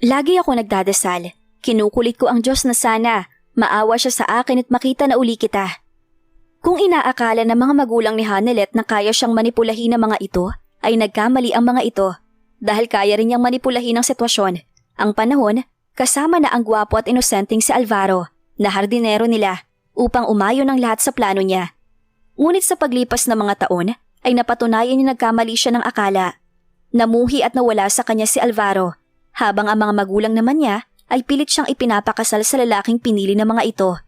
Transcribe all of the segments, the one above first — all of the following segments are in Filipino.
Lagi ako nagdadasal. Kinukulit ko ang Diyos na sana maawa siya sa akin at makita na uli kita. Kung inaakala ng mga magulang ni Hanelet na kaya siyang manipulahin ng mga ito, ay nagkamali ang mga ito. Dahil kaya rin niyang manipulahin ang sitwasyon. Ang panahon, kasama na ang gwapo at inosenteng si Alvaro, na hardinero nila, upang umayon ang lahat sa plano niya. Ngunit sa paglipas ng mga taon, ay napatunayan niya nagkamali siya ng akala. Namuhi at nawala sa kanya si Alvaro, habang ang mga magulang naman niya ay pilit siyang ipinapakasal sa lalaking pinili ng mga ito.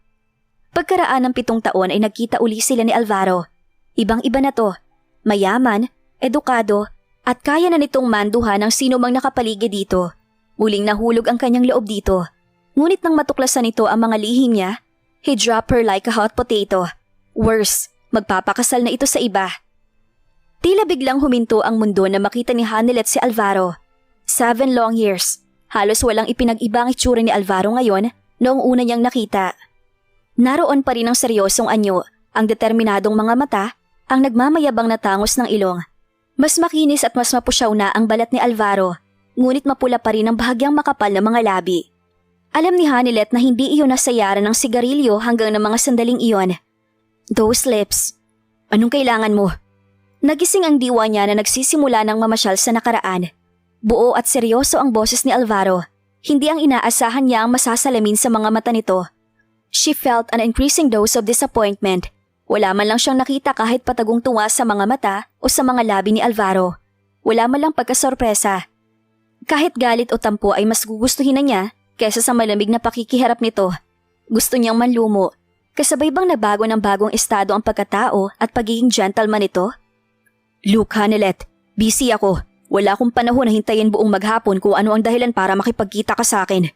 Pagkaraan ng 7 taon ay nagkita uli sila ni Alvaro. Ibang-iba na to, mayaman, edukado, at kaya na nitong manduhan ng sino mang nakapaligid dito. Muling nahulog ang kanyang loob dito. Ngunit nang matuklasan nito ang mga lihim niya, he dropped her like a hot potato. Worse, magpapakasal na ito sa iba. Tila biglang huminto ang mundo na makita ni Hanelet si Alvaro. 7 long years. Halos walang ipinag-ibang itsura ni Alvaro ngayon noong una niyang nakita. Naroon pa rin ang seryosong anyo, ang determinadong mga mata, ang nagmamayabang na tangos ng ilong. Mas makinis at mas mapusyaw na ang balat ni Alvaro, ngunit mapula pa rin ang bahagyang makapal na mga labi. Alam ni Hanelet na hindi iyon nasayaran ng sigarilyo hanggang ng mga sandaling iyon. Those lips. Anong kailangan mo? Nagising ang diwa niya na nagsisimula ng mamasyal sa nakaraan. Buo at seryoso ang boses ni Alvaro. Hindi ang inaasahan niya ang masasalamin sa mga mata nito. She felt an increasing dose of disappointment. Wala man lang siyang nakita kahit patagong tuwa sa mga mata o sa mga labi ni Alvaro. Wala man lang pagkasorpresa. Kahit galit o tampo ay mas gugustuhin na niya kaysa sa malamig na pakikiharap nito. Gusto niyang manlumo. Kasabay bang nabago ng bagong estado ang pagkatao at pagiging gentleman nito? Look, Hanelet, busy ako. Wala akong panahon na hintayin buong maghapon kung ano ang dahilan para makipagkita ka sa akin.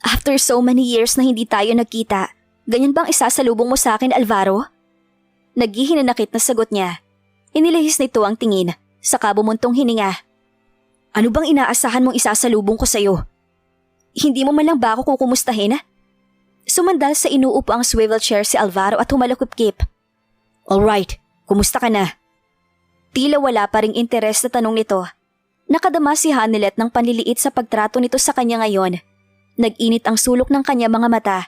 After so many years na hindi tayo nagkita, ganyan bang isasalubong mo sa akin, Alvaro? Naghihinanakit na sagot niya. Inilihis nito ang tingin, saka bumuntong hininga. Ano bang inaasahan mong isasalubong ko sa'yo? Hindi mo man lang ba ako kukumustahin? Sumandal sa inuupo ang swivel chair si Alvaro at humalukip-kip. Alright, kumusta ka na? Tila wala pa ring interes na tanong nito. Nakadama si Hanelet ng panliliit sa pagtrato nito sa kanya ngayon. Nag-init ang sulok ng kanya mga mata.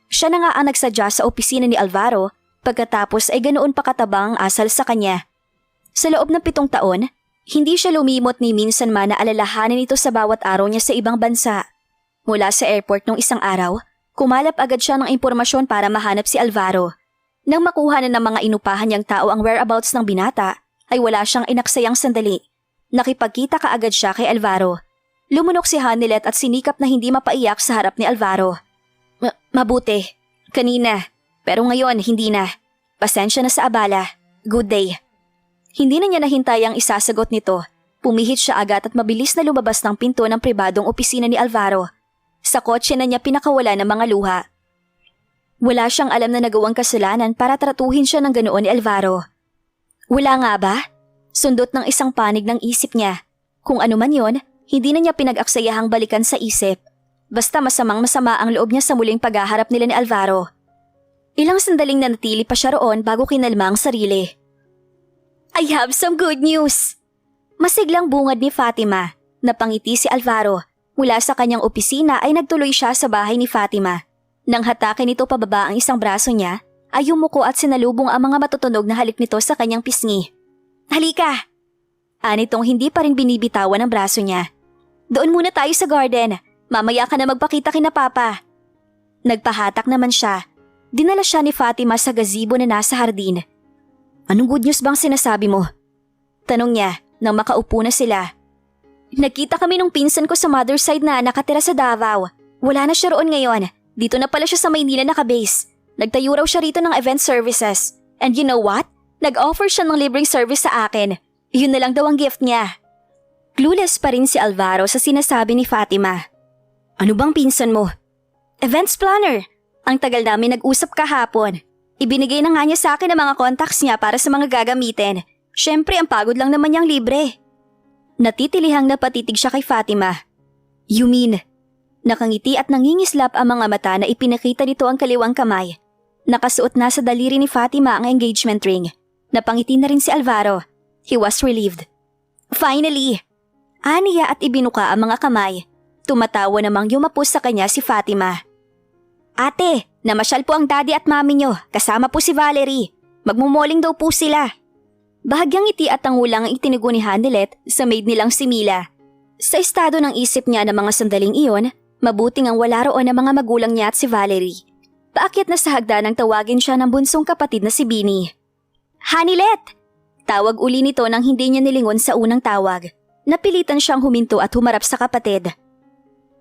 Siya na nga ang nagsadya sa opisina ni Alvaro, pagkatapos ay ganoon pa katabang ang asal sa kanya. Sa loob ng 7 taon, hindi siya lumimot ni minsan man na alalahanin ito sa bawat araw niya sa ibang bansa. Mula sa airport nung isang araw, kumalap agad siya ng impormasyon para mahanap si Alvaro. Nang makuha na ng mga inupahan niyang tao ang whereabouts ng binata, ay wala siyang inaksayang sandali. Nakipagkita kaagad siya kay Alvaro. Lumunok si Hanelet at sinikap na hindi mapaiyak sa harap ni Alvaro. Mabuti. Kanina. Pero ngayon, hindi na. Pasensya na sa abala. Good day. Hindi na niya nahintay ang isasagot nito. Pumihit siya agad at mabilis na lumabas ng pinto ng pribadong opisina ni Alvaro. Sa kotse na niya pinakawala ng mga luha. Wala siyang alam na nagawang kasalanan para tratuhin siya ng ganoon ni Alvaro. Wala nga ba? Sundot ng isang panig ng isip niya. Kung ano man yon, hindi na niya pinag-aksayahang balikan sa isip. Basta masamang-masama ang loob niya sa muling paghaharap nila ni Alvaro. Ilang sandaling nanatili pa siya roon bago kinalma ang sarili. I have some good news! Masiglang bungad ni Fatima. Napangiti si Alvaro. Mula sa kanyang opisina ay nagtuloy siya sa bahay ni Fatima. Nang hatakin nito pababa ang isang braso niya, ay yumuko at sinalubong ang mga matutunog na halik nito sa kanyang pisngi. Halika! Anitong hindi pa rin binibitawan ang braso niya. Doon muna tayo sa garden. Mamaya ka na magpakita kina Papa. Nagpahatak naman siya. Dinala siya ni Fatima sa gazebo na nasa hardin. Anong good news bang sinasabi mo? Tanong niya nang makaupo na sila. Nagkita kami nung pinsan ko sa mother's side na nakatira sa Davao. Wala na siya roon ngayon. Dito na pala siya sa Maynila nakabase. Nagtayo raw siya rito ng event services. And you know what? Nag-offer siya ng libreng service sa akin. Yun na lang daw ang gift niya. Clueless pa rin si Alvaro sa sinasabi ni Fatima. Ano bang pinsan mo? Events planner. Ang tagal namin nag-usap kahapon. Ibinigay na nga niya sa akin ang mga contacts niya para sa mga gagamitin. Syempre ang pagod lang naman niyang libre. Natitilihang napatitig siya kay Fatima. You mean? Nakangiti at nangingislap ang mga mata na ipinakita nito ang kaliwang kamay. Nakasuot na sa daliri ni Fatima ang engagement ring. Napangiti na rin si Alvaro. He was relieved. Finally! Aniya at ibinuka ang mga kamay. Tumatawa namang yumapos sa kanya si Fatima. Ate, namasyal po ang daddy at mami nyo, kasama po si Valerie. Magmumoling daw po sila. Bahagyang ngiti at tangulang ang itinigo ni Hanelet sa maid nilang si Mila. Sa estado ng isip niya ng mga sandaling iyon, mabuting ang wala roon ang mga magulang niya at si Valerie. Paakyat na sa hagdan nang tawagin siya ng bunsong kapatid na si Bini. Hanelet! Tawag uli nito nang hindi niya nilingon sa unang tawag. Napilitan siyang huminto at humarap sa kapatid.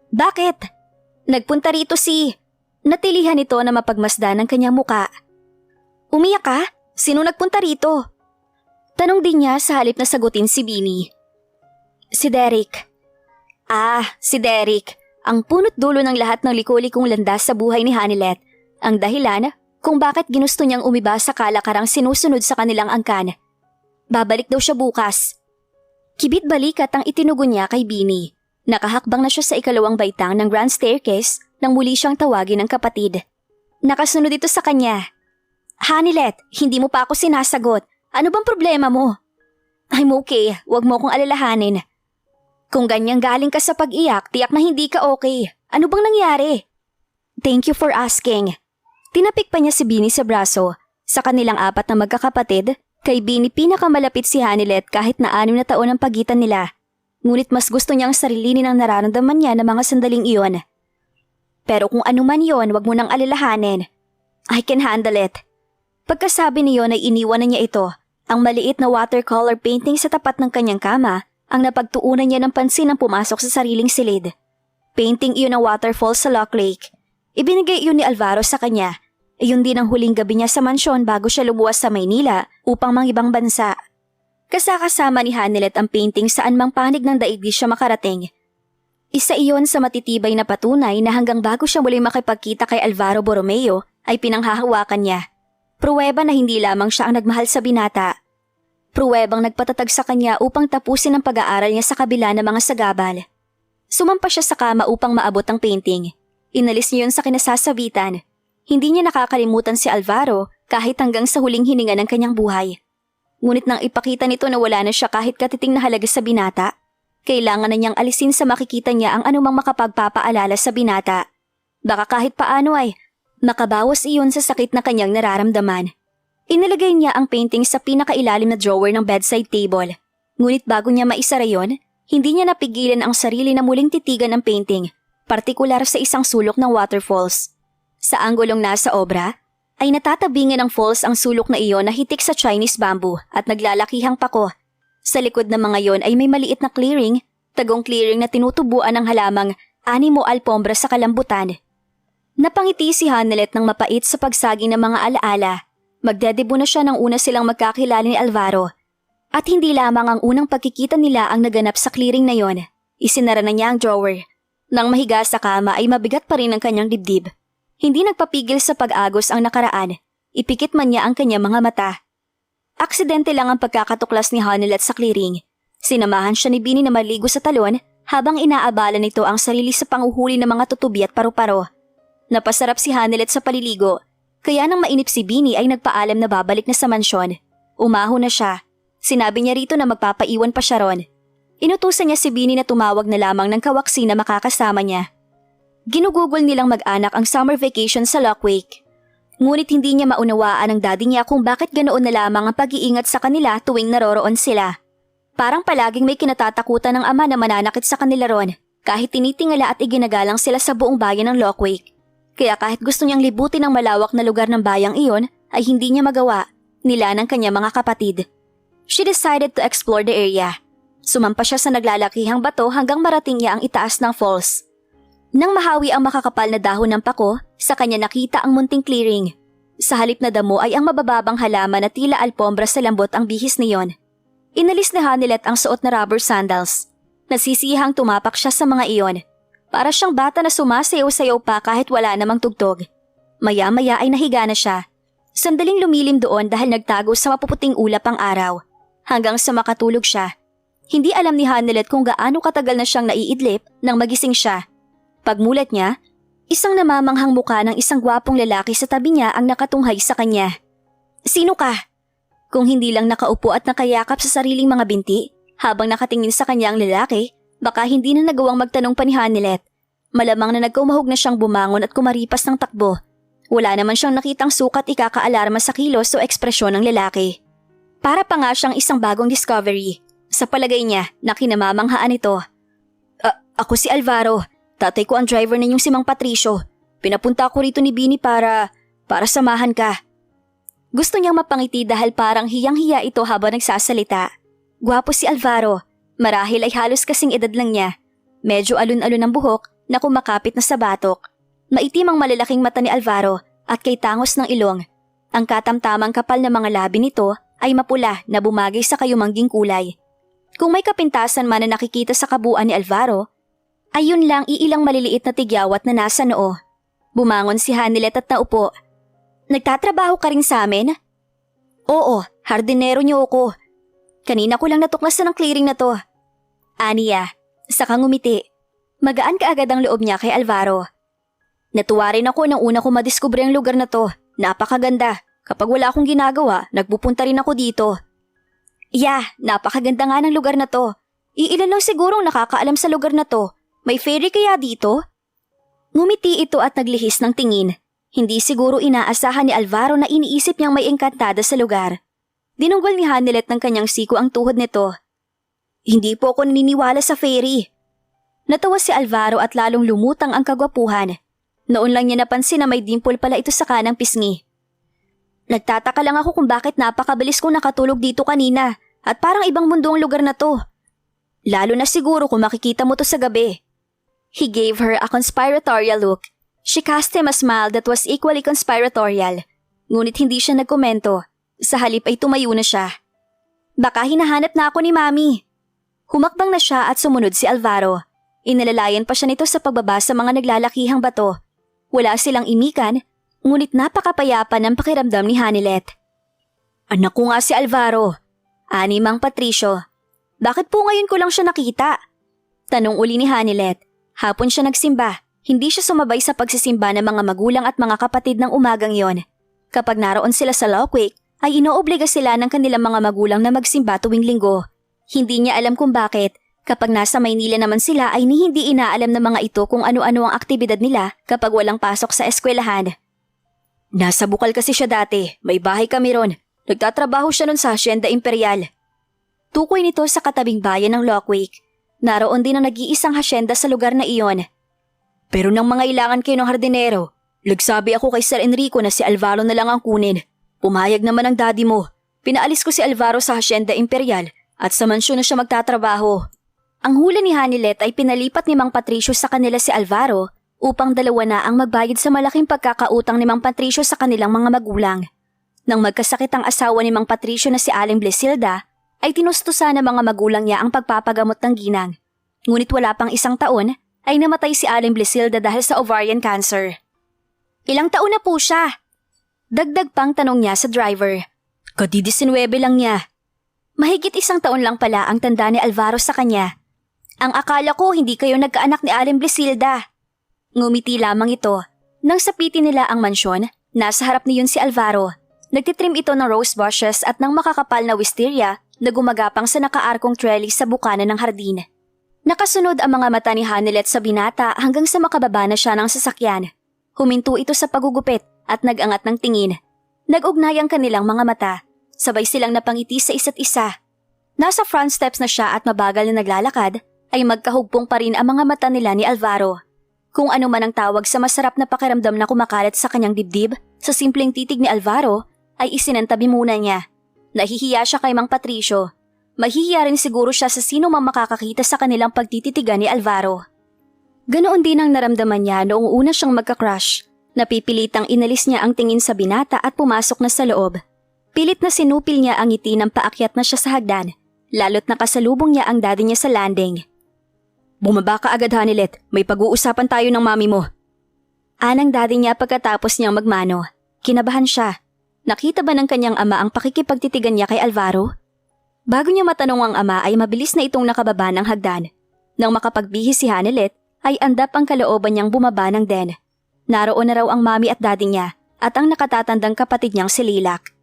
Bakit? Nagpunta rito si... Natilihan nito na mapagmasdan ng kanyang muka. Umiyak ka? Sino nagpunta rito? Tanong din niya sa halip na sagutin si Bini. Si Derek. Si Derek. Ang punot dulo ng lahat ng liko-likong landas sa buhay ni Hanelet. Ang dahilan kung bakit ginusto niyang umiba sa kalakarang sinusunod sa kanilang angkan. Babalik daw siya bukas. Kibit-balikat ang itinugon niya kay Bini. Nakahakbang na siya sa ikalawang baitang ng grand staircase nang muli siyang tawagin ng kapatid. Nakasunod ito sa kanya. Hanelet, hindi mo pa ako sinasagot. Ano bang problema mo? I'm okay, wag mo akong alalahanin. Kung ganyang galing ka sa pag-iyak, tiyak na hindi ka okay. Ano bang nangyari? Thank you for asking. Tinapik pa niya si Bini sa braso. Sa kanilang apat na magkakapatid, kay Bini pinakamalapit si Hanelet kahit na 6 na taon ang pagitan nila. Ngunit mas gusto niyang sarilinin ang nararamdaman niya ng mga sandaling iyon. Pero kung ano man yon, wag mo nang alalahanin. I can handle it. Pagkasabi niyon ay iniwan na niya ito, ang maliit na watercolor painting sa tapat ng kanyang kama, ang napagtuunan niya ng pansin nang pumasok sa sariling silid. Painting iyon ng waterfall sa Lock Lake. Ibinigay iyon ni Alvaro sa kanya. Iyon din ang huling gabi niya sa mansyon bago siya lumuwas sa Maynila upang mangibang bansa. Kasakasama ni Hanelet ang painting saan mang panig ng daigdig siya makarating. Isa iyon sa matitibay na patunay na hanggang bago siya muling makipagkita kay Alvaro Borromeo ay pinanghahawakan niya. Pruweba na hindi lamang siya ang nagmahal sa binata. Pruwebang nagpatatag sa kanya upang tapusin ang pag-aaral niya sa kabila ng mga sagabal. Sumampa siya sa kama upang maabot ang painting. Inalis niya yun sa kinasasabitan. Hindi niya nakakalimutan si Alvaro kahit hanggang sa huling hininga ng kanyang buhay. Ngunit nang ipakita nito na wala na siya kahit katiting na halaga sa binata, kailangan na niyang alisin sa makikita niya ang anumang makapagpapaalala sa binata. Baka kahit paano ay makabawas iyon sa sakit na kanyang nararamdaman. Inilagay niya ang painting sa pinakailalim na drawer ng bedside table. Ngunit bago niya maisara yon, hindi niya napigilan ang sarili na muling titigan ang painting, partikular sa isang sulok ng waterfalls. Sa anggulong nasa obra, ay natatabingin ng falls ang sulok na iyon na hitik sa Chinese bamboo at naglalakihang pako. Sa likod ng mga yon ay may maliit na clearing, tagong clearing na tinutubuan ng halamang animo alpombra sa kalambutan. Napangiti si Hanelet ng mapait sa pagsaging ng mga alaala. Magdedebo na siya nang una silang magkakilala ni Alvaro. At hindi lamang ang unang pagkikita nila ang naganap sa clearing na yon. Isinara na niya ang drawer. Nang mahiga sa kama ay mabigat pa rin ang kanyang dibdib. Hindi nagpapigil sa pag-agos ang nakaraan. Ipikit man niya ang kanyang mga mata. Aksidente lang ang pagkakatuklas ni Hanelet sa clearing. Sinamahan siya ni Bini na maligo sa talon habang inaabala nito ang sarili sa panguhuli ng mga tutubi at paru-paro. Napasarap si Hanelet sa paliligo, kaya nang mainip si Bini ay nagpaalam na babalik na sa mansyon. Umahon na siya. Sinabi niya rito na magpapaiwan pa siya ron. Inutusan niya si Bini na tumawag na lamang ng kawaksi na makakasama niya. Ginugugol nilang mag-anak ang summer vacation sa Lockwake. Ngunit hindi niya maunawaan ng daddy niya kung bakit ganoon na lamang ang pag-iingat sa kanila tuwing naroroon sila. Parang palaging may kinatatakutan ng ama na mananakit sa kanila ron, kahit tinitingala at iginagalang sila sa buong bayan ng Lockwake. Kaya kahit gusto niyang libutin ang malawak na lugar ng bayang iyon, ay hindi niya magawa, nila ng kanya mga kapatid. She decided to explore the area. Sumampa siya sa naglalakihang bato hanggang marating niya ang itaas ng falls. Nang mahawi ang makakapal na dahon ng pako, sa kanya nakita ang munting clearing. Sa halip na damo ay ang mabababang halaman na tila alpombra sa lambot ang bihis niyon. Inalis ni Hanelet ang suot na rubber sandals. Nasisihang tumapak siya sa mga iyon. Para siyang bata na sumasayaw-sayaw pa kahit wala namang tugtog. Maya-maya ay nahiga na siya. Sandaling lumilim doon dahil nagtago sa mapuputing ulap ang araw. Hanggang sa makatulog siya. Hindi alam ni Hanelet kung gaano katagal na siyang naiidlip nang magising siya. Pagmulat niya, isang namamanghang muka ng isang gwapong lalaki sa tabi niya ang nakatunghay sa kanya. Sino ka? Kung hindi lang nakaupo at nakayakap sa sariling mga binti, habang nakatingin sa kanya ang lalaki, Baka hindi na nagawang magtanong pa ni Hanilet. Malamang na nagkumahog na siyang bumangon at kumaripas ng takbo. Wala naman siyang nakitang sukat ikakaalarma sa kilos o ekspresyon ng lalaki. Para pa nga siyang isang bagong discovery. Sa palagay niya, nakinamamanghaan ito. Ako si Alvaro. Tatay ko ang driver ninyong si Mang Patricio. Pinapunta ko rito ni Bini para samahan ka. Gusto niyang mapangiti dahil parang hiyang-hiya ito habang nagsasalita. Gwapo si Alvaro. Marahil ay halos kasing edad lang niya. Medyo alun-alun ang buhok na kumakapit na sa batok. Maitim ang malalaking mata ni Alvaro at kay tangos ng ilong. Ang katamtamang kapal na mga labi nito ay mapula na bumagay sa kayumangging kulay. Kung may kapintasan man na nakikita sa kabuuan ni Alvaro, ay yun lang iilang maliliit na tigyawat na nasa noo. Bumangon si Hanilet at naupo. Nagtatrabaho ka rin sa amin? Oo, hardinero niyo ako. Kanina ko lang natuklasan ng clearing na to. Aniya, saka ngumiti. Magaan kaagad ang loob niya kay Alvaro. Natuwa rin ako nang una ko madiskubre ang lugar na to. Napakaganda. Kapag wala akong ginagawa, nagpupunta rin ako dito. Napakaganda nga ng lugar na to. Iilan lang sigurong nakakaalam sa lugar na to. May ferry kaya dito? Ngumiti ito at naglihis ng tingin. Hindi siguro inaasahan ni Alvaro na iniisip niyang may engkantada sa lugar. Dinunggol ni Hanilet ng kanyang siko ang tuhod nito. Hindi po ako naniniwala sa ferry. Natawa si Alvaro at lalong lumutang ang kagwapuhan. Noon lang niya napansin na may dimple pala ito sa kanang pisngi. Nagtataka lang ako kung bakit napakabilis kong nakatulog dito kanina at parang ibang mundo ang lugar na to. Lalo na siguro kung makikita mo to sa gabi. He gave her a conspiratorial look. She cast him a smile that was equally conspiratorial. Ngunit hindi siya nagkomento. Sa halip ay tumayo na siya. Baka hinahanap na ako ni Mami. Humakbang na siya at sumunod si Alvaro. Inalalayan pa siya nito sa pagbaba sa mga naglalakihang bato. Wala silang imikan, ngunit napakapayapa ng pakiramdam ni Hanilet. Anak ko nga si Alvaro. Ani Mang Patricio. Bakit po ngayon ko lang siya nakita? Tanong uli ni Hanilet. Hapon siya nagsimba. Hindi siya sumabay sa pagsisimba ng mga magulang at mga kapatid ng umagang yon. Kapag naroon sila sa Lockwake, ay inoobliga sila ng kanilang mga magulang na magsimba tuwing linggo. Hindi niya alam kung bakit. Kapag nasa Maynila naman sila ay hindi inaalam ng mga ito kung ano-ano ang aktibidad nila kapag walang pasok sa eskwelahan. Nasa Bukal kasi siya dati. May bahay kami ron. Nagtatrabaho siya nun sa Hacienda Imperial. Tukoy nito sa katabing bayan ng Lockwake. Naroon din ang nag-iisang hasyenda sa lugar na iyon. Pero nang mga ilangan kayo ng hardinero, nagsabi ako kay Sir Enrico na si Alvaro na lang ang kunin. Pumayag naman ang daddy mo. Pinaalis ko si Alvaro sa Hacienda Imperial at sa mansyon na siya magtatrabaho. Ang hula ni Hanilet ay pinalipat ni Mang Patricio sa kanila si Alvaro upang dalawa na ang magbayad sa malaking pagkakautang ni Mang Patricio sa kanilang mga magulang. Nang magkasakit ang asawa ni Mang Patricio na si Aling Blesilda, ay tinustusan ng mga magulang niya ang pagpapagamot ng ginang. Ngunit wala pang isang taon ay namatay si Aling Blesilda dahil sa ovarian cancer. Ilang taon na po siya? Dagdag pang tanong niya sa driver. Kadi-19 lang niya. Mahigit isang taon lang pala ang tanda ni Alvaro sa kanya. Ang akala ko hindi kayo nagkaanak ni Aling Blesilda. Ngumiti lamang ito. Nang sapitin nila ang mansyon, nasa harap niyon si Alvaro. Nagtitrim ito ng rose bushes at ng makakapal na wisteria na gumagapang sa nakaarkong trellis sa bukana ng hardin. Nakasunod ang mga mata ni Hanilet sa binata hanggang sa makababa na siya ng sasakyan. Huminto ito sa pagugupit at nag-angat ng tingin. Nag-ugnay ang kanilang mga mata. Sabay silang napangiti sa isa't isa. Nasa front steps na siya at mabagal na naglalakad, ay magkahugpong pa rin ang mga mata nila ni Alvaro. Kung ano man ang tawag sa masarap na pakiramdam na kumakalat sa kanyang dibdib, sa simpleng titig ni Alvaro, ay isinantabi muna niya. Nahihiya siya kay Mang Patricio. Mahihiya rin siguro siya sa sino mang makakakita sa kanilang pagtititigan ni Alvaro. Ganoon din ang naramdaman niya noong una siyang magka-crush. Napipilitang inalis niya ang tingin sa binata at pumasok na sa loob. Pilit na sinupil niya ang ngiti ng paakyat na siya sa hagdan, lalo't nakasalubong niya ang daddy niya sa landing. Bumaba ka agad, Hanilet. May pag-uusapan tayo ng mami mo. Anang daddy niya pagkatapos niyang magmano. Kinabahan siya. Nakita ba ng kanyang ama ang pakikipagtitigan niya kay Alvaro? Bago niya matanong ang ama ay mabilis na itong nakababa ng hagdan. Nang makapagbihis si Hanilet, ay andap ang kalooban niyang bumaba ng den. Naroon na raw ang mami at daddy niya at ang nakatatandang kapatid niyang si Lilac.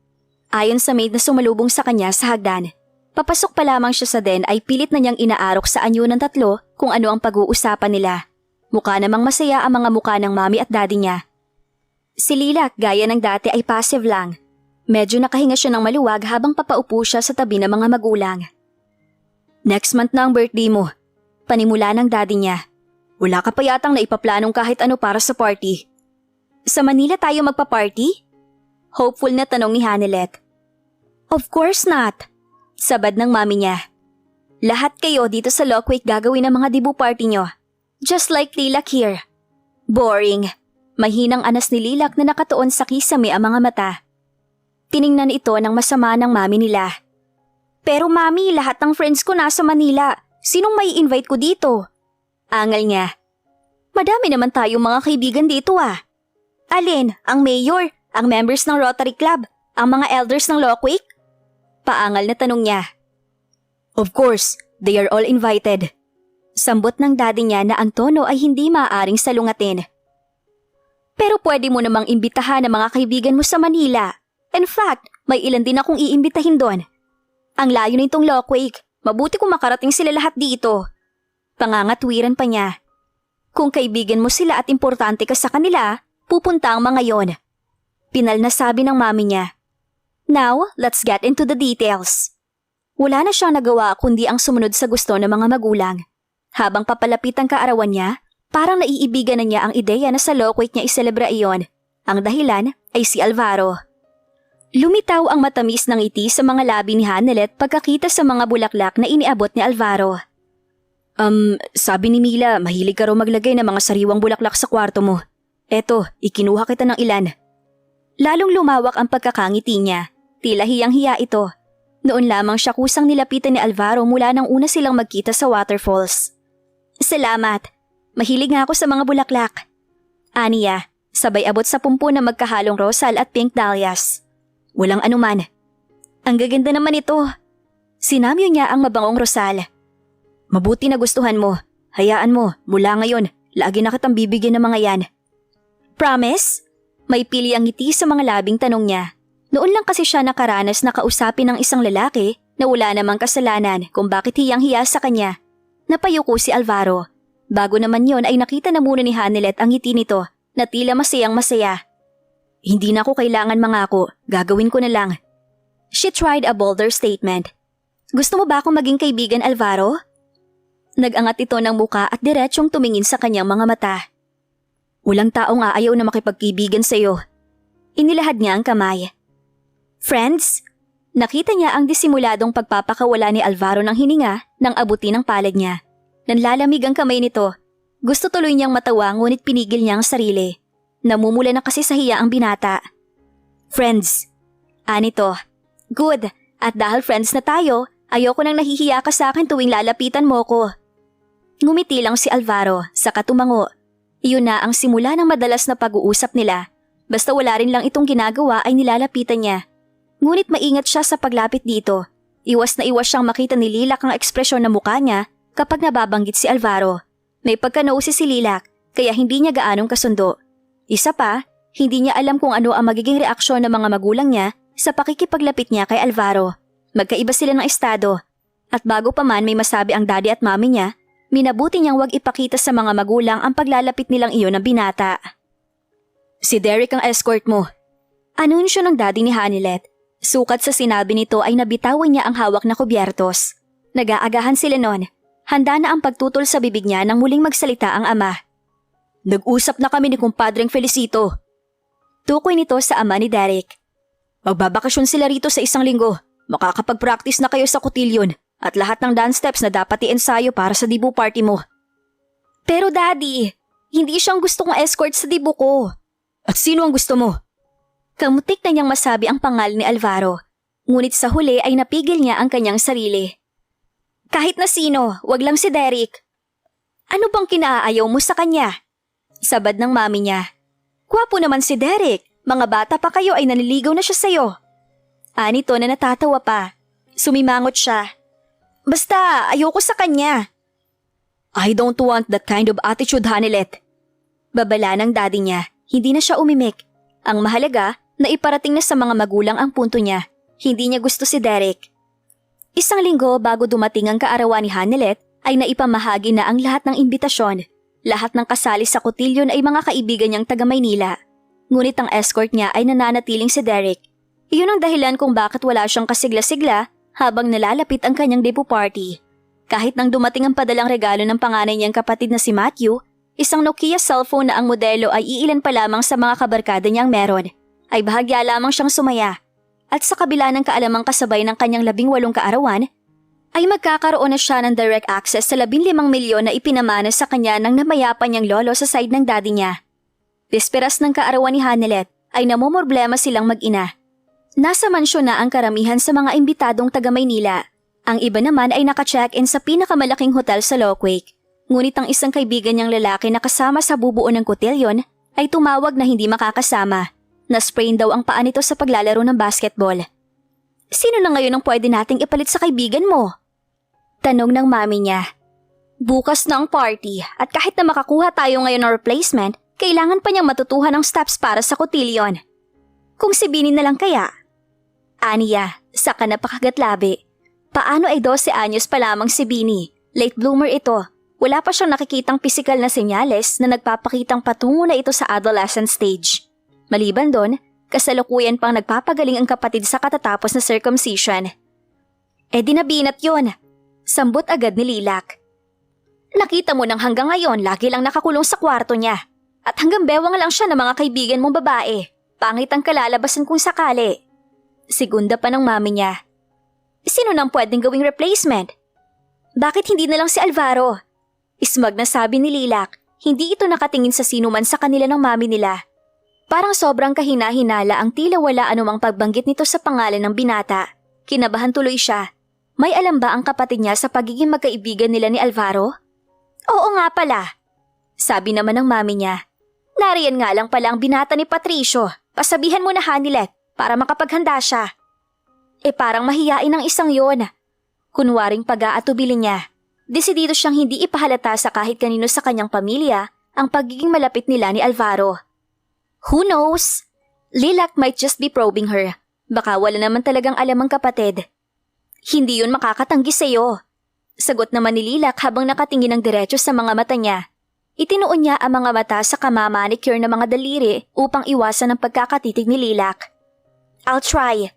Ayon sa maid na sumalubong sa kanya sa hagdan, Papasok pa lamang siya sa den ay pilit na niyang inaarok sa anyo ng tatlo kung ano ang pag-uusapan nila. Mukha namang masaya ang mga mukha ng mami at daddy niya. Si Lilac gaya ng dati ay passive lang. Medyo nakahinga siya ng maluwag habang papaupo siya sa tabi ng mga magulang. Next month na ang birthday mo. Panimula ng daddy niya. Wala ka pa yatang naipaplanong kahit ano para sa party. Sa Manila tayo magpa-party? Hopeful na tanong ni Hanelet. Of course not. Sabad ng mami niya. Lahat kayo dito sa Lockwick gagawin ang mga debut party nyo. Just like Lilac here. Boring. Mahinang anas ni Lilac na nakatuon sa kisame ang mga mata. Tiningnan ito ng masama ng mami nila. Pero mami, lahat ng friends ko nasa Manila. Sinong may invite ko dito? Angal niya. Madami naman tayong mga kaibigan dito ah. Alin? Ang mayor? Ang members ng Rotary Club? Ang mga elders ng Lockwick? Paangal na tanong niya. Of course, they are all invited. Sambot ng daddy niya na ang tono ay hindi maaaring salungatin. Pero pwede mo namang imbitahan ang mga kaibigan mo sa Manila. In fact, may ilan din akong iimbitahin doon. Ang layo nitong Lockwick, mabuti kung makarating sila lahat dito. Pangangatwiran pa niya. Kung kaibigan mo sila at importante ka sa kanila, pupunta ang mga yon. Pinal na sabi ng mami niya. Now, let's get into the details. Wala na siyang nagawa kundi ang sumunod sa gusto ng mga magulang. Habang papalapit ang kaarawan niya, parang naiibigan na niya ang ideya na sa Lockwick niya iselebra iyon. Ang dahilan ay si Alvaro. Lumitaw ang matamis ng ngiti sa mga labi ni Hanelet pagkakita sa mga bulaklak na iniabot ni Alvaro. Sabi ni Mila, mahilig ka raw maglagay ng mga sariwang bulaklak sa kwarto mo. Eto, ikinuha kita ng ilan. Lalong lumawak ang pagkakangiti niya. Tila hiyang-hiya ito. Noon lamang siya kusang nilapitan ni Alvaro mula nang una silang magkita sa waterfalls. Salamat. Mahilig nga ako sa mga bulaklak. Aniya, sabay abot sa pumpo na magkahalong rosal at pink dahlias. Walang anuman. Ang gaganda naman ito. Sinamyo niya ang mabangong rosal. Mabuti na gustuhan mo. Hayaan mo, mula ngayon, lagi na kitang bibigyan ng mga yan. Promise? May pili ang ngiti sa mga labing tanong niya. Noon lang kasi siya nakaranas na kausapin ng isang lalaki na wala namang kasalanan kung bakit hiyang-hiya sa kanya. Napayuko si Alvaro. Bago naman yon ay nakita na muna ni Hanelet ang ngiti nito na tila masayang masaya. Hindi na ako kailangan mangako, gagawin ko na lang. She tried a bolder statement. Gusto mo ba akong maging kaibigan, Alvaro? Nag-angat ito ng muka at diretsyong tumingin sa kanyang mga mata. Walang taong aayaw na makipagkaibigan sa iyo. Inilahad niya ang kamay. Friends? Nakita niya ang disimuladong pagpapakawala ni Alvaro ng hininga nang abutin ng palad niya. Nanlalamig ang kamay nito. Gusto tuloy niyang matawa ngunit pinigil niya ang sarili. Namumula na kasi sa hiya ang binata. Friends. Anito. Good. At dahil friends na tayo, ayoko nang nahihiya ka sa akin tuwing lalapitan mo ko. Ngumiti lang si Alvaro, saka tumango. Iyon na ang simula ng madalas na pag-uusap nila. Basta wala rin lang itong ginagawa ay nilalapitan niya. Ngunit maingat siya sa paglapit dito. Iwas na iwas siyang makita ni Lilac ang ekspresyon ng mukha niya kapag nababanggit si Alvaro. May pagkanausi si Lilac kaya hindi niya gaanong kasundo. Isa pa, hindi niya alam kung ano ang magiging reaksyon ng mga magulang niya sa pakikipaglapit niya kay Alvaro. Magkaiba sila ng estado. At bago pa man may masabi ang daddy at mami niya, minabuti niyang wag ipakita sa mga magulang ang paglalapit nilang iyon ng binata. Si Derek ang escort mo. Anunsyo ng daddy ni Hanelet. Sukat sa sinabi nito ay nabitawan niya ang hawak na kubyertos. Nag-aagahan sila noon. Handa na ang pagtutol sa bibig niya nang muling magsalita ang ama. Nag-usap na kami ni kumpadreng Felicito. Tukoy nito sa ama ni Derek. Magbabakasyon sila rito sa 1 linggo. Makakapag-practice na kayo sa cotillion at lahat ng dance steps na dapat i-ensayo para sa debut party mo. Pero daddy, hindi siyang gusto kong escort sa debut ko. At sino ang gusto mo? Kamutik na niyang masabi ang pangalan ni Alvaro. Ngunit sa huli ay napigil niya ang kanyang sarili. Kahit na sino, wag lang si Derek. Ano bang kinaayaw mo sa kanya? Sabad ng mami niya. Gwapo naman si Derek. Mga bata pa kayo ay naniligaw na siya sa'yo. Anito na natatawa pa. Sumimangot siya. Basta, ayoko sa kanya. I don't want that kind of attitude, Hanelet. Babala ng daddy niya. Hindi na siya umimik. Ang mahalaga, na iparating na sa mga magulang ang punto niya. Hindi niya gusto si Derek. Isang linggo bago dumating ang kaarawan ni Hanelet ay naipamahagi na ang lahat ng imbitasyon. Lahat ng kasali sa kotilyon ay mga kaibigan niyang taga Maynila. Ngunit ang escort niya ay nananatiling si Derek. Iyon ang dahilan kung bakit wala siyang kasigla-sigla habang nalalapit ang kanyang debut party. Kahit nang dumating ang padalang regalo ng panganay niyang kapatid na si Matthew, isang Nokia cellphone na ang modelo ay iilan pa lamang sa mga kabarkada niyang meron, ay bahagya lamang siyang sumaya. At sa kabila ng kaalamang kasabay ng kanyang 18 kaarawan, ay magkakaroon na siya ng direct access sa 15 milyon na ipinamana sa kanya ng namayapa niyang lolo sa side ng daddy niya. Bisperas ng kaarawan ni Hanelet ay namumroblema silang mag-ina. Nasa mansyon na ang karamihan sa mga imbitadong taga Maynila. Ang iba naman ay naka-check-in sa pinakamalaking hotel sa Lockwake. Ngunit ang isang kaibigan niyang lalaki na kasama sa bubuo ng kotilyon ay tumawag na hindi makakasama. Na-sprain daw ang paa nito sa paglalaro ng basketball. Sino na ngayon ang pwede nating ipalit sa kaibigan mo? Tanong ng mami niya. Bukas na ang party at kahit na makakuha tayo ngayon ng replacement, kailangan pa niyang matutuhan ng steps para sa kotilyon. Kung si Bini na lang kaya? Aniya, saka napakagatlabi. Paano ay 12 anyos pa lamang si Bini? Late bloomer ito. Wala pa siyang nakikitang pisikal na senyales na nagpapakitang patungo na ito sa adolescent stage. Maliban doon, kasalukuyan pang nagpapagaling ang kapatid sa katatapos na circumcision. Di nabinat yun. Sambot agad ni Lilac. Nakita mo nang hanggang ngayon lagi lang nakakulong sa kwarto niya. At hanggang bewang lang siya ng mga kaibigan mong babae. Pangit ang kalalabasan kung sakali. Segunda pa ng mami niya. Sino nang pwedeng gawing replacement? Bakit hindi na lang si Alvaro? Ismag na sabi ni Lilac, hindi ito nakatingin sa sino man sa kanila ng mami nila. Parang sobrang kahina-hinala ang tila wala anumang pagbanggit nito sa pangalan ng binata. Kinabahan tuloy siya. May alam ba ang kapatid niya sa pagiging magkaibigan nila ni Alvaro? Oo nga pala. Sabi naman ng mami niya. Nariyan nga lang pala ang binata ni Patricio. Pasabihan mo na Hanelet para makapaghanda siya. Parang mahiyain ang isang yon. Kunwaring pag-aatubili niya. Desidido siyang hindi ipahalata sa kahit kanino sa kanyang pamilya ang pagiging malapit nila ni Alvaro. Who knows? Lilac might just be probing her. Baka wala naman talagang alam ang kapatid. Hindi yun makakatanggi sa'yo. Sagot naman ni Lilac habang nakatingin ng diretso sa mga mata niya. Itinuon niya ang mga mata sa kamamanicure na mga daliri upang iwasan ang pagkakatitig ni Lilac. I'll try.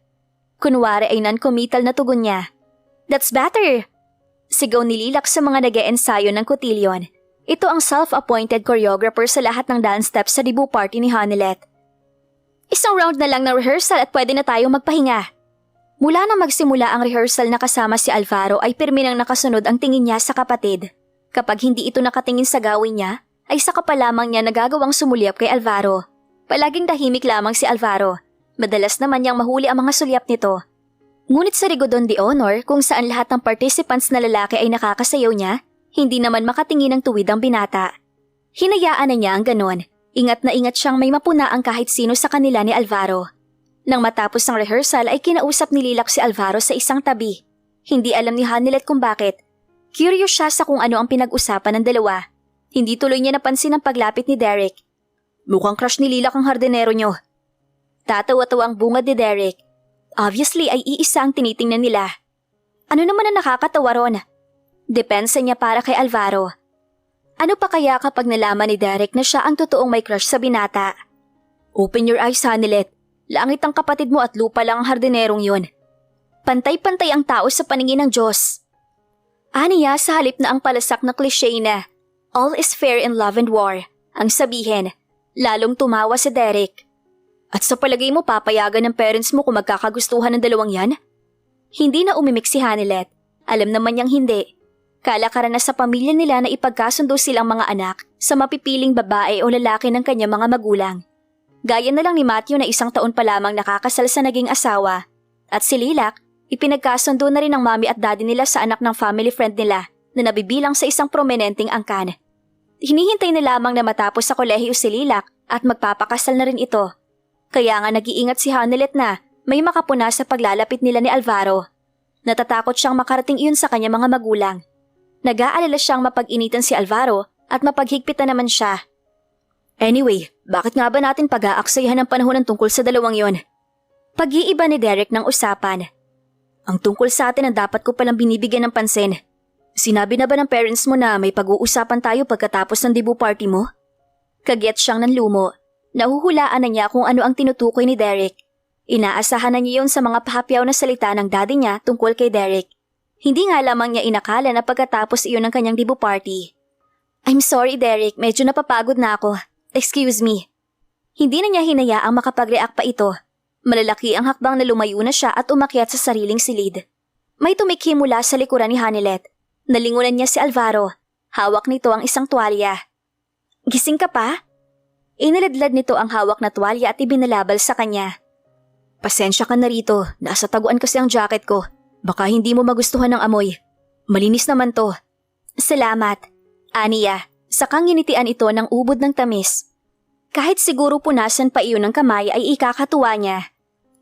Kunwari ay non-committal na tugon niya. That's better! Sigaw ni Lilac sa mga nag-eensayo ng kotilyon. Ito ang self-appointed choreographer sa lahat ng dance steps sa debut party ni Hanelet. Isang round na lang ng rehearsal at pwede na tayong magpahinga. Mula na magsimula ang rehearsal na kasama si Alvaro ay pirmi nang nakasunod ang tingin niya sa kapatid. Kapag hindi ito nakatingin sa gawin niya, ay saka pa lamang niya nagagawang sumulyap kay Alvaro. Palaging tahimik lamang si Alvaro. Madalas naman niyang mahuli ang mga sulyap nito. Ngunit sa Rigodon de Honor kung saan lahat ng participants na lalaki ay nakakasayaw niya, hindi naman makatingin ng tuwid ang binata. Hinayaan na niya ang ganon. Ingat na ingat siyang may mapunaang kahit sino sa kanila ni Alvaro. Nang matapos ang rehearsal ay kinausap ni Lilac si Alvaro sa isang tabi. Hindi alam ni Hanelet kung bakit. Curious siya sa kung ano ang pinag-usapan ng dalawa. Hindi tuloy niya napansin ang paglapit ni Derek. Mukhang crush ni Lilac ang hardinero niyo. Tatawa-tawa ang bungad ni Derek. Obviously ay iisa ang tinitingnan nila. Ano naman ang nakakatawa ron? Depensa niya para kay Alvaro. Ano pa kaya kapag nalaman ni Derek na siya ang totoong may crush sa binata? Open your eyes, Hanelet. Langit ang kapatid mo at lupa lang ang hardinerong yun. Pantay-pantay ang tao sa paningin ng Diyos. Aniya sa halip na ang palasak na cliché na all is fair in love and war. Ang sabihin, lalong tumawa si Derek. At sa palagay mo papayagan ng parents mo kung magkakagustuhan ng dalawang yan? Hindi na umimik si Hanelet. Alam naman niyang hindi. Kalakaran na sa pamilya nila na ipagkasundo silang mga anak sa mapipiling babae o lalaki ng kanyang mga magulang. Gaya na lang ni Matthew na 1 taon pa lamang nakakasal sa naging asawa. At si Lilac, ipinagkasundo na rin ng mami at daddy nila sa anak ng family friend nila na nabibilang sa isang prominenteng angkan. Hinihintay na lamang na matapos sa kolehiyo si Lilac at magpapakasal na rin ito. Kaya nga nag-iingat si Hanelet na may makapuna sa paglalapit nila ni Alvaro. Natatakot siyang makarating iyon sa kanyang mga magulang. Nag-aalala siyang mapag-initan si Alvaro at mapaghigpitan naman siya. Anyway, bakit nga ba natin pag-aaksayahan ng panahon tungkol sa dalawang yon? Pag-iiba ni Derek ng usapan. Ang tungkol sa atin ang dapat ko palang binibigyan ng pansin. Sinabi na ba ng parents mo na may pag-uusapan tayo pagkatapos ng debut party mo? Kagyat siyang nanlumo. Nahuhulaan na niya kung ano ang tinutukoy ni Derek. Inaasahan na niya yun sa mga pahapyaw na salita ng daddy niya tungkol kay Derek. Hindi nga lamang niya inakala na pagkatapos iyon ng kanyang debut party. I'm sorry Derek, medyo napapagod na ako. Excuse me. Hindi na niya hinayaang makapag-react pa ito. Malalaki ang hakbang na lumayo na siya at umakyat sa sariling silid. May tumikhi mula sa likuran ni Hanilet. Nalingunan niya si Alvaro. Hawak nito ang isang tuwalya. Gising ka pa? Iniladlad nito ang hawak na tuwalya at ibinalabal sa kanya. Pasensya ka na rito, nasa taguan kasi ang jacket ko. Baka hindi mo magustuhan ng amoy. Malinis naman to. Salamat. Aniya, sakang nginitian ito ng ubod ng tamis. Kahit siguro punasan pa iyon ng kamay ay ikakatuwa niya.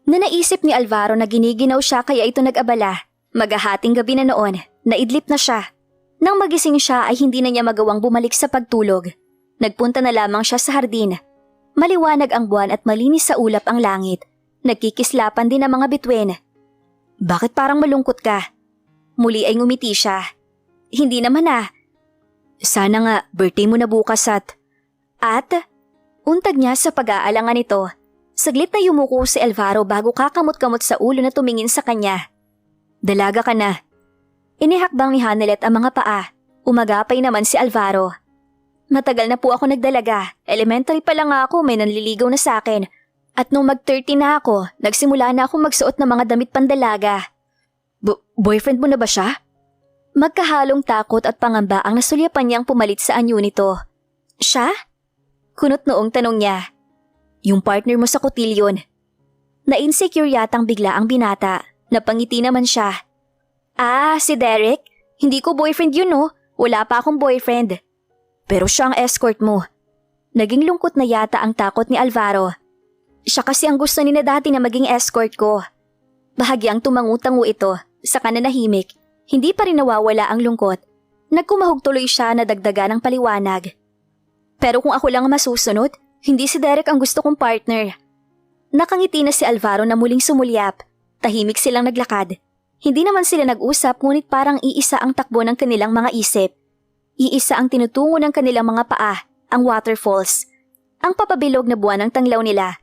Naisip ni Alvaro na giniginaw siya kaya ito nag-abala. Maghahating gabi na noon, naidlip na siya. Nang magising siya ay hindi na niya magawang bumalik sa pagtulog. Nagpunta na lamang siya sa hardin. Maliwanag ang buwan at malinis sa ulap ang langit. Nagkikislapan din ang mga bituin. Bakit parang malungkot ka? Muli ay ngumiti siya. Hindi naman ah. Sana nga birthday mo na bukas at... Untag niya sa pag-aalangan nito. Saglit na yumuko si Alvaro bago kakamot-kamot sa ulo na tumingin sa kanya. Dalaga ka na. Inihakbang ni Hanilet ang mga paa. Umagapay naman si Alvaro. Matagal na po ako nagdalaga. Elementary pa lang ako, may nanliligaw na sa akin. At nung mag-30 na ako, nagsimula na akong magsuot ng mga damit pandalaga. Boyfriend mo na ba siya? Magkahalong takot at pangamba ang nasulyapan niyang pumalit sa anyo nito. Siya? Kunot noong tanong niya. Yung partner mo sa kotilyon. Na-insecure yatang bigla ang binata. Napangiti naman siya. Si Derek? Hindi ko boyfriend yun no. Wala pa akong boyfriend. Pero siya ang escort mo. Naging lungkot na yata ang takot ni Alvaro. Siya kasi ang gusto ni na dati na maging escort ko. Bahagyang tumangu-tangu ito. Saka nanahimik. Hindi pa rin nawawala ang lungkot. Nagkumahog tuloy siya na dagdagan ng paliwanag. Pero kung ako lang masusunod, hindi si Derek ang gusto kong partner. Nakangiti na si Alvaro na muling sumulyap. Tahimik silang naglakad. Hindi naman sila nag-usap ngunit parang iisa ang takbo ng kanilang mga isip. Iisa ang tinutungo ng kanilang mga paa, ang waterfalls. Ang papabilog na buwan ng tanglaw nila.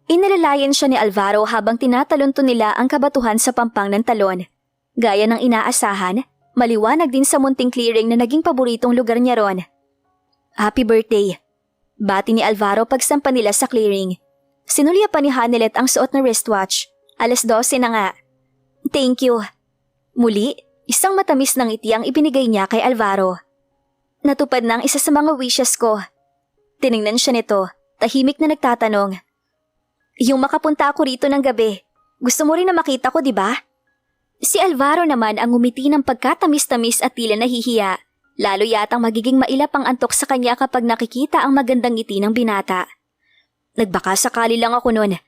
Inalalayan siya ni Alvaro habang tinatalunto nila ang kabatuhan sa pampang ng talon. Gaya ng inaasahan, maliwanag din sa munting clearing na naging paboritong lugar niya ron. Happy birthday! Bati ni Alvaro pagsampa nila sa clearing. Sinulya pa ni Hanilet ang suot na wristwatch. 12:00 na nga. Thank you. Muli, isang matamis na ngiti ang ibinigay niya kay Alvaro. Natupad na ang isa sa mga wishes ko. Tiningnan siya nito, tahimik na nagtatanong. Yung makapunta ako rito ng gabi, gusto mo rin na makita ko, di ba? Si Alvaro naman ang ngumiti ng pagkatamis-tamis at tila nahihiya. Lalo yatang magiging mailap ang antok sa kanya kapag nakikita ang magandang ngiti ng binata. Nagbaka sakali lang ako noon.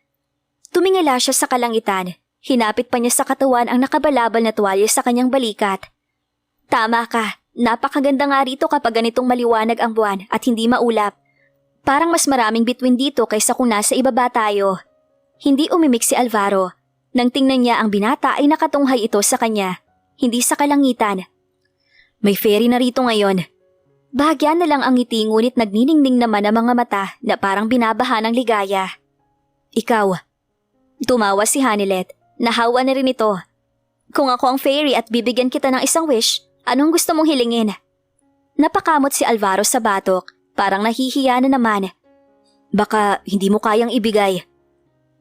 Tumingala siya sa kalangitan. Hinapit pa niya sa katawan ang nakabalabal na tuwalya sa kanyang balikat. Tama ka, napakaganda nga rito kapag ganitong maliwanag ang buwan at hindi maulap. Parang mas maraming bituin dito kaysa kung nasa ibaba tayo. Hindi umimik si Alvaro. Nang tingnan niya ang binata ay nakatunghay ito sa kanya, hindi sa kalangitan. May ferry na rito ngayon. Bahagyan na lang ang ngiti ngunit nagniningning naman ang mga mata na parang binabaha ng ligaya. Ikaw. Tumawa si Hanilet. Nahawa na rin ito. Kung ako ang fairy at bibigyan kita ng isang wish, anong gusto mong hilingin? Napakamot si Alvaro sa batok. Parang nahihiya na naman. Baka hindi mo kayang ibigay.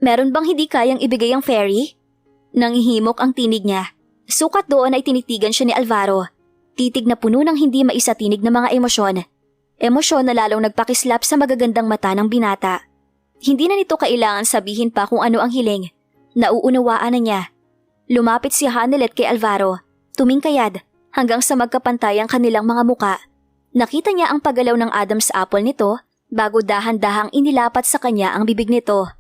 Meron bang hindi kayang ibigay ang fairy? Nanghihimok ang tinig niya. Sukat doon ay tinitigan siya ni Alvaro. Titig na puno ng hindi maisatinig na mga emosyon. Emosyon na lalong nagpakislap sa magagandang mata ng binata. Hindi na nito kailangan sabihin pa kung ano ang hiling. Nauunawaan na niya. Lumapit si Hanilet kay Alvaro. Tumingkayad hanggang sa magkapantay ang kanilang mga muka. Nakita niya ang paggalaw ng Adam's apple nito bago dahan-dahang inilapat sa kanya ang bibig nito.